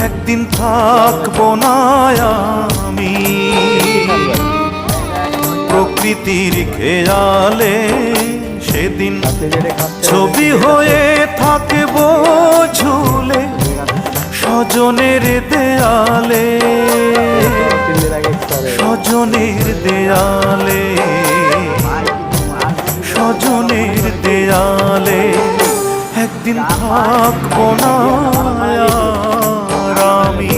একদিন থাকবো না আমি প্রকৃতির খেয়ালে, সেদিন ছবি হয়ে থাকবো ঝুলে স্বজনের দেয়ালে, স্বজনের দেয়ালে, স্বজনের দেয়ালে। একদিন থাকবো না আর আমি।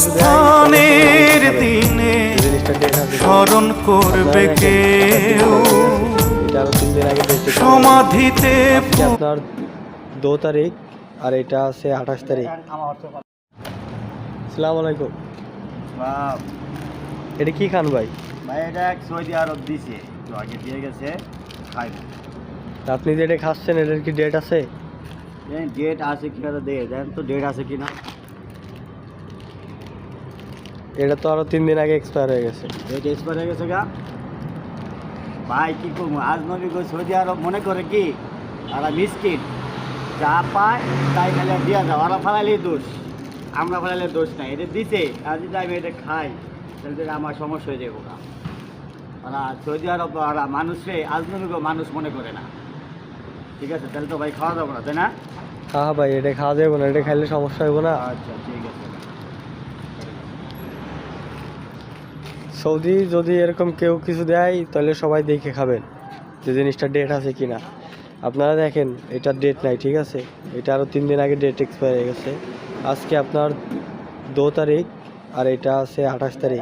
মহাপ্রস্থানের দিনে স্মরণ করবে কেউ সমাধিতে। আপনার 2 তারিখ আর এটা আছে 28 তারিখ। আসসালামু আলাইকুম। এটা কি খান ভাই? ভাই এটা সৌদি আরব দিছে, তো আগে দিয়ে গেছে, খাইব। আপনি যে এটা খাচ্ছেন এটার কি ডেট আছে? ডেট আছে কি না দেন তো, ডেট আছে কি না। এটা তো আরো 3 দিন আগে এক্সপায়ার হয়ে গেছে। ডেট এক্সপায়ার হয়ে গেছে গা ভাই, কি করবো? আজ নবী গো সৌদি আরব মনে করে কি আর মিসকিন যা পায় তাই খালি দিয়া যাও, আর ফেলাইলেই দোষ, আমরা ফেলাইলে দোষ নাই। এটা দিতে আর যদি আমি এটা খাই তাহলে আমার সমস্যা হয়ে যাবো। আর সৌদি আরব আর মানুষে আজনবী গো মানুষ মনে করে না, ঠিক আছে? তাহলে তো ভাই খাওয়া যাবো না, তাই না? হ্যাঁ ভাই, এটা খাওয়া যাবে না, এটা খাইলে সমস্যা হবে না। আচ্ছা ঠিক আছে। সৌদি যদি এরকম কেউ কিছু দেয় তাহলে সবাই দেখে খাবেন যে জিনিসটা ডেট আছে কিনা। আপনারা দেখেন এটার ডেট নাই, ঠিক আছে? এটা আরও 3 দিন আগে ডেট এক্সপায়ার হয়ে গেছে। আজকে আপনার 2 তারিখ আর এটা আছে 28 তারিখ।